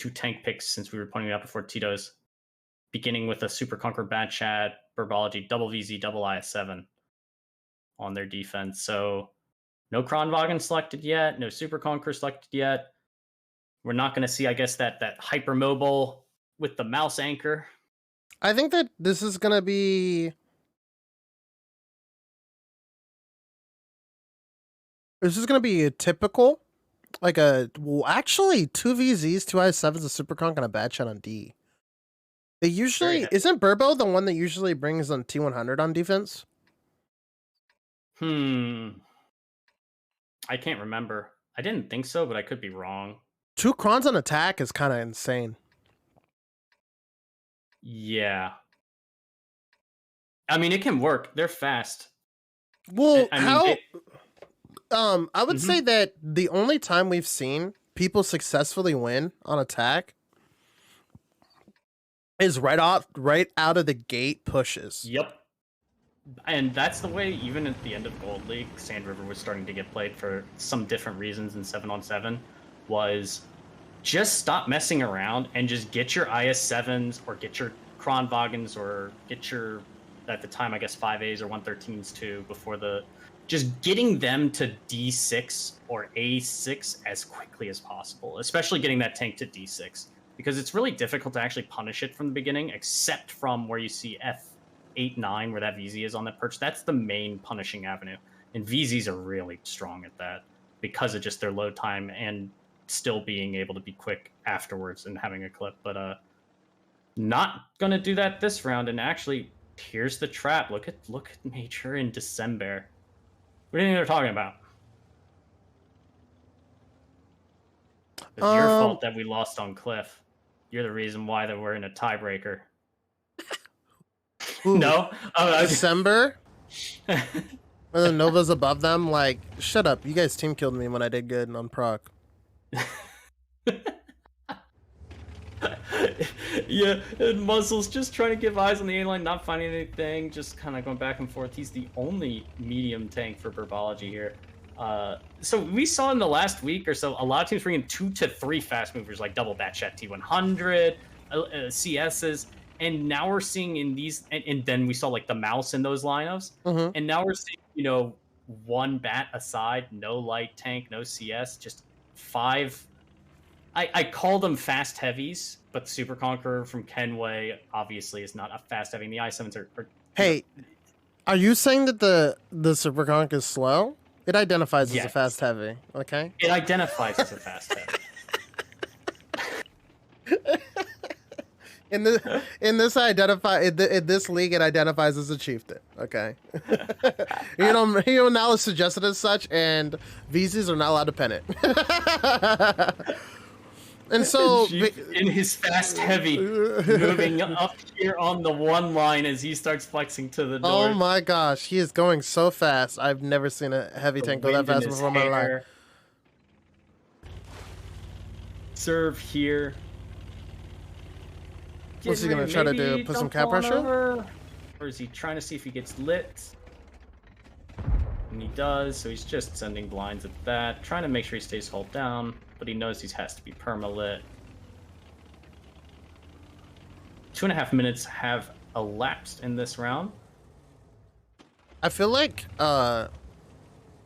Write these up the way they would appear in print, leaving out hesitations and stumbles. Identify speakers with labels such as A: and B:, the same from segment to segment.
A: two tank picks since we were pointing out before Tito's, beginning with a Super Conqueror Bad Chat, Burbology, double VZ, double IS7 on their defense. So no Kronwagen selected yet, no Super Conqueror selected yet. We're not going to see, I guess, that hypermobile with the mouse anchor.
B: I think that this is going to be... This is going to be a typical, like actually 2 VZs, 2 I7s, a Super Conk, and a Bad Chat on D. They usually... Isn't Burbo the one that usually brings on T100 on defense?
A: I can't remember. I didn't think so, but I could be wrong.
B: 2 Crons on attack is kind of insane.
A: Yeah. I mean, it can work. They're fast.
B: Well, I would say that the only time we've seen people successfully win on attack is right out of the gate pushes.
A: Yep. And that's the way, even at the end of Gold League, Sand River was starting to get played for some different reasons in 7-on-7, was just stop messing around and just get your IS-7s or get your Kronwagens or get your, at the time, I guess, 5As or 113s too, before the... Just getting them to D6 or A6 as quickly as possible, especially getting that tank to D6, because it's really difficult to actually punish it from the beginning, except from where you see F8, 9, where that VZ is on that perch. That's the main punishing avenue. And VZs are really strong at that because of just their load time and still being able to be quick afterwards and having a clip. But not going to do that this round. And actually, here's the trap. Look at Major in December. What do you think they're talking about? It's your fault that we lost on Cliff. You're the reason why that we're in a tiebreaker. No?
B: December? And then Nova's above them? Like, shut up. You guys team killed me when I did good on proc.
A: Yeah, and Muzzle's just trying to give eyes on the A-line, not finding anything, just kind of going back and forth. He's the only medium tank for Burbology here. So we saw in the last week or so, a lot of teams bringing 2 to 3 fast movers, like double Bat Chat T100, CSs, and now we're seeing in these, and then we saw like the mouse in those lineups, and now we're seeing, 1 bat aside, no light tank, no CS, just 5... I call them fast heavies, but the Super Conqueror from Kenway obviously is not a fast heavy. And the i7s are
B: Hey, are you saying that the Super Conk is slow? It identifies as a fast heavy, okay?
A: It identifies as a fast heavy.
B: In this league, it identifies as a chieftain, okay? Now it's suggested as such, and VZs are not allowed to pen it. And so,
A: in his fast heavy, moving up here on the 1 line as he starts flexing to the door.
B: Oh my gosh, he is going so fast. I've never seen a heavy tank go that fast before in my life.
A: Serve here.
B: What's he going to try to do? Put some cap pressure?
A: Or is he trying to see if he gets lit? And he does, so he's just sending blinds at that, trying to make sure he stays hulled down, but he knows he has to be permalit. 2.5 minutes have elapsed in this round.
B: I feel like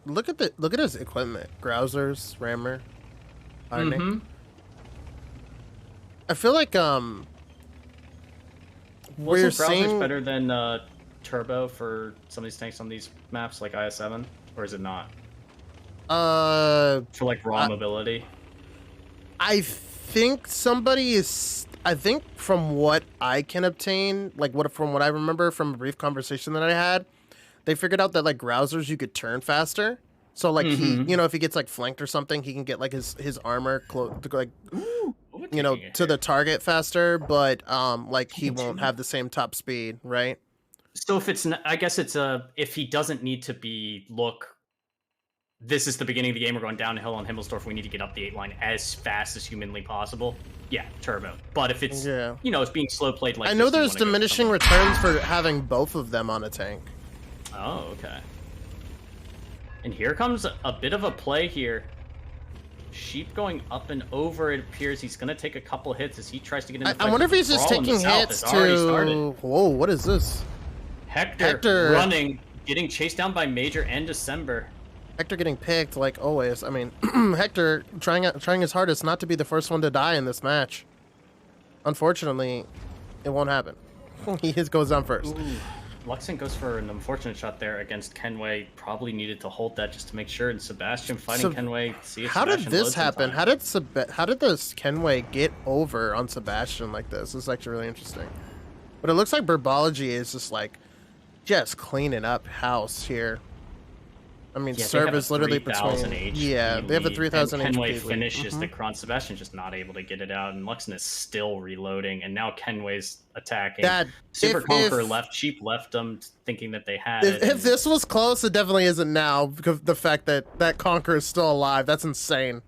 B: look at his equipment. Grousers, rammer, hardening. I feel like
A: we're seeing better than turbo for some of these tanks on these maps, like IS7, or is it not? For like raw mobility.
B: I think from what I can obtain, from what I remember from a brief conversation that I had, they figured out that like grousers you could turn faster. So like he, if he gets like flanked or something, he can get like his armor to the target faster, but like he won't have the same top speed, right?
A: So if it's, I guess it's if he doesn't need to be, this is the beginning of the game, we're going downhill on Himmelsdorf, we need to get up the 8 line as fast as humanly possible. Yeah, turbo. But if it's, it's being slow played like
B: I know there's diminishing returns for having both of them on a tank.
A: Oh, okay. And here comes a bit of a play here. Sheep going up and over. It appears he's going to take a couple hits as he tries to get in the fight.
B: I wonder if he's just taking hits to... Whoa, what is this?
A: Hector running, getting chased down by Major and December.
B: Hector getting picked like always. I mean, Hector trying his hardest not to be the first one to die in this match. Unfortunately, it won't happen. He goes down first.
A: Ooh. Luxon goes for an unfortunate shot there against Kenway. Probably needed to hold that just to make sure. And Sebastian fighting Kenway. See if
B: how
A: Sebastian
B: did this happen? How did this Kenway get over on Sebastian like this? This is actually really interesting. But it looks like Burbology is just cleaning up house here. I mean, serve is literally between. Yeah, they have a 3,000 HP.
A: Kenway finishes the Kron. Sebastian's just not able to get it out, and Luxon is still reloading. And now Kenway's attacking. Super Conqueror left. Sheep left them, thinking that they had it.
B: If this was close, it definitely isn't now because the fact that Conqueror is still alive. That's insane.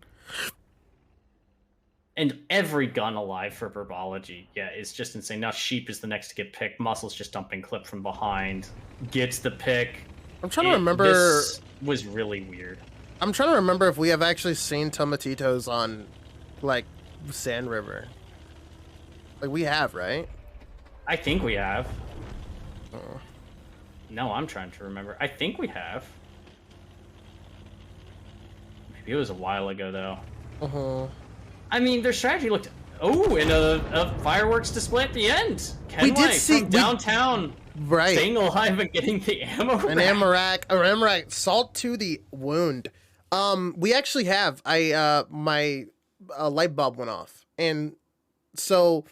A: And every gun alive for Burbology. Yeah, it's just insane. Now Sheep is the next to get picked. Muscle's just dumping clip from behind. Gets the pick.
B: I'm trying to remember.
A: This was really weird.
B: I'm trying to remember if we have actually seen Tomatitos on, like, Sand River. Like, we have, right?
A: I think we have. No, I'm trying to remember. I think we have. Maybe it was a while ago, though. I mean, their strategy looked... Oh, and a fireworks display at the end. Kenway
B: we did see
A: from downtown.
B: Right.
A: Staying alive and getting the ammo
B: An ammo rack. Salt to the wound. We actually have. My light bulb went off. And so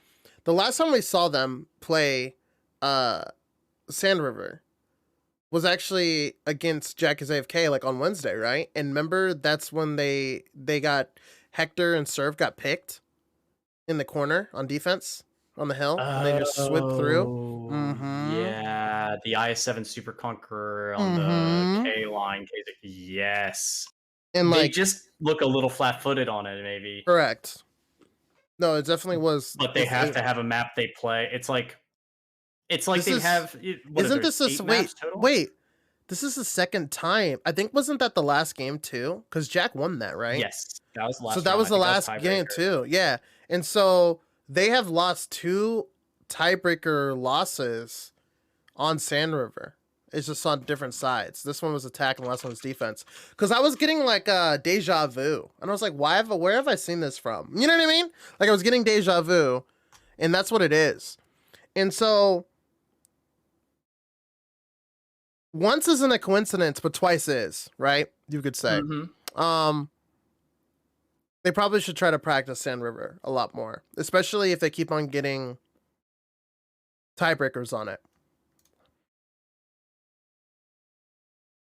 B: the last time we saw them play Sand River was actually against Jack is AFK, like on Wednesday, right? And remember, that's when they got Hector and Serve got picked in the corner on defense. On the hill, and they just sweep through.
A: Yeah, the IS-7 Super Conqueror on the K line. Yes, and they just look a little flat-footed on it, maybe.
B: Correct. No, it definitely was.
A: But they have to have a map they play. It's like they have.
B: Isn't this wait? This is the second time. I think wasn't that the last game too? Because Jack won that, right?
A: Yes, that was the last.
B: So that was the last game too. Yeah, and so. They have lost 2 tiebreaker losses on Sand River. It's just on different sides. This one was attack and the last one was defense. Because I was getting like deja vu. And I was like, where have I seen this from? You know what I mean? Like I was getting deja vu. And that's what it is. And so once isn't a coincidence, but twice is, right? You could say. They probably should try to practice Sand River a lot more, especially if they keep on getting tiebreakers on it.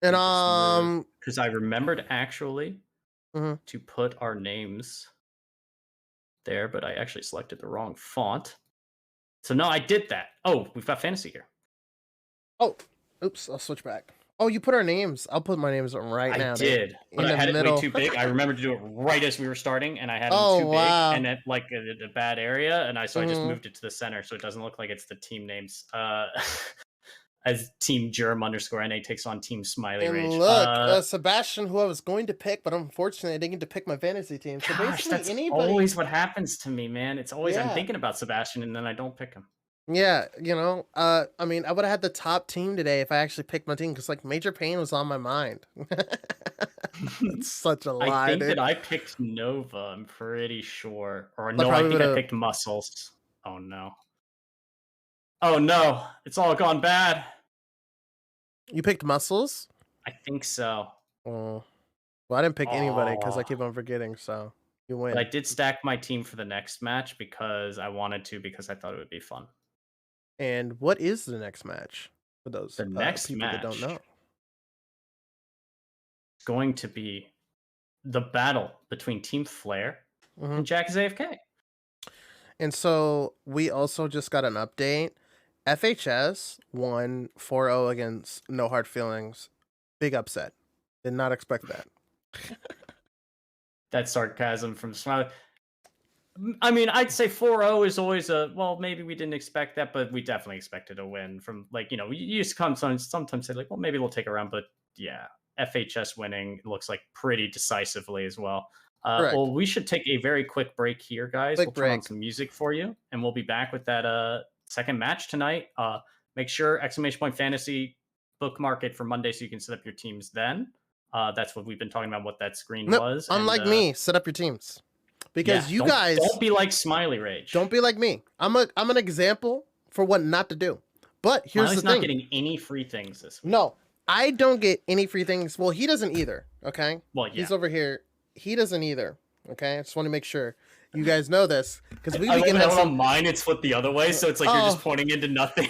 B: And
A: because I remembered actually to put our names there, but I actually selected the wrong font. So no, I did that. Oh, we've got fantasy here.
B: Oh, oops! I'll switch back. Oh, you put our names. I'll put my names right now.
A: I did, but I had it way too big. I remembered to do it right as we were starting, and I had it too big and at like a bad area, and so I just moved it to the center so it doesn't look like it's the team names. As Team Germ _NA takes on Team Smiley
B: and
A: Rage.
B: Look, Sebastian, who I was going to pick, but unfortunately I didn't get to pick my fantasy team. So
A: gosh, that's always what happens to me, man. It's always I'm thinking about Sebastian and then I don't pick him.
B: Yeah, you know, I mean, I would have had the top team today if I actually picked my team because, like, Major Pain was on my mind. It's such a lie.
A: I think that I picked Nova. I'm pretty sure, or no, I think I picked Muscles. Oh no! Oh no! It's all gone bad.
B: You picked Muscles?
A: I think so.
B: Oh, well, I didn't pick anybody because I keep on forgetting. So you win.
A: But I did stack my team for the next match because I wanted to because I thought it would be fun.
B: And what is the next match for those
A: next
B: people
A: match
B: that don't know?
A: It's going to be the battle between Team Flare and Jack is AFK.
B: And so we also just got an update. FHS won 4-0 against No Hard Feelings. Big upset. Did not expect that.
A: That's sarcasm from Smiley. I mean, I'd say 4-0 is always well, maybe we didn't expect that, but we definitely expected a win from, like, you know, you used to sometimes say, like, well, maybe we'll take a round, but yeah, FHS winning looks like pretty decisively as well.
B: Correct.
A: Well, we should take a very quick break here, guys.
B: Quick
A: We'll turn on
B: break.
A: some music for you, and we'll be back with that second match tonight. Make sure exclamation point fantasy bookmark it for Monday so you can set up your teams then. That's what we've been talking about. What that screen
B: Nope.
A: was.
B: Unlike me, set up your teams because you guys
A: don't be like Smiley Rage.
B: Don't be like me. I'm an example for what not to do. But here's
A: Smiley's
B: the thing.
A: not getting any free things this week.
B: No, I don't get any free things. Well, he doesn't either. Okay.
A: Well, yeah.
B: He's over here. He doesn't either. Okay. I just want to make sure you guys know this because we
A: begin
B: have
A: on mine. It's flipped the other way, so it's like you're just pointing into nothing.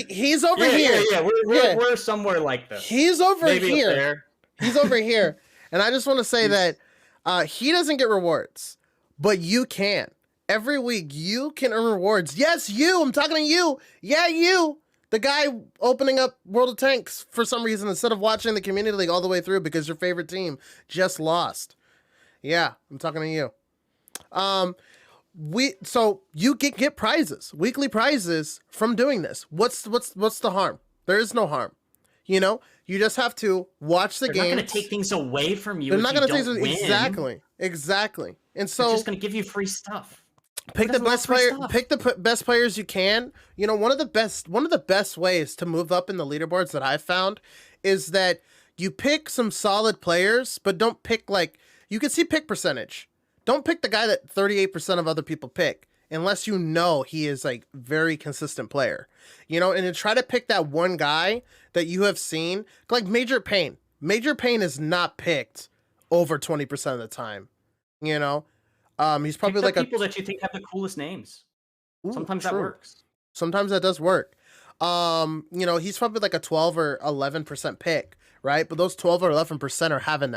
B: He's over here.
A: Yeah. We're somewhere like this.
B: He's over here. He's over here, and I just want to say that he doesn't get rewards, but you can. Every week you can earn rewards. Yes, you. I'm talking to you. Yeah, you. The guy opening up World of Tanks for some reason instead of watching the Community League all the way through because your favorite team just lost. Yeah, I'm talking to you. So you get prizes, weekly prizes from doing this. What's the harm? There is no harm. You know, you just have to watch the game.
A: They're not going to take things away from you.
B: They're not
A: going to
B: take things exactly. And so
A: they're just going to give you free stuff.
B: Pick the best player. Pick the best players you can. You know, one of the best ways to move up in the leaderboards that I've found is that you pick some solid players, but don't pick you can see pick percentage. Don't pick the guy that 38% of other people pick unless you know he is very consistent player. You know, and then try to pick that one guy that you have seen, like Major Pain. Major Pain is not picked over 20% of the time. You know. He's probably
A: pick the people that you think have the coolest names. Ooh, sometimes that works.
B: Sometimes that does work. You know, he's probably like a 12 or 11% pick, right? But those 12 or 11% are having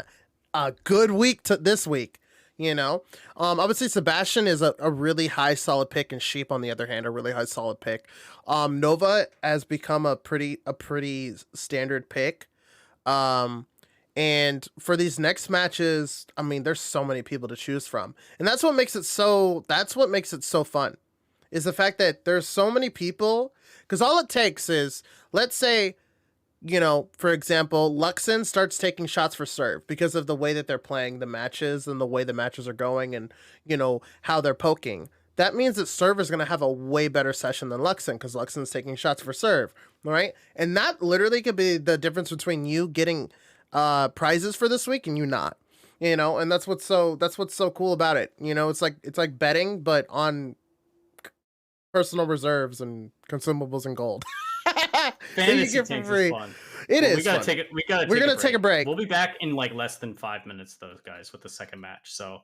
B: a good week this week. You know, I would say Sebastian is a really high solid pick, and Sheep on the other hand a really high solid pick. Nova has become a pretty standard pick. And for these next matches, I mean, there's so many people to choose from. And that's what makes it so fun, is the fact that there's so many people. Because all it takes is, let's say, you know, for example, Luxon starts taking shots for serve because of the way that they're playing the matches and the way the matches are going and, you know, how they're poking. That means that serve is going to have a way better session than Luxon because Luxon's taking shots for serve, right? And that literally could be the difference between you getting prizes for this week and you not, you know, and that's what's so cool about it. You know, it's like betting, but on personal reserves and consumables and gold.
A: Fantasy Tanks is fun.
B: We're
A: gonna take a break. We'll be back in less than 5 minutes, those guys, with the second match. So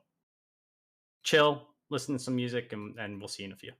A: chill, listen to some music, and we'll see you in a few.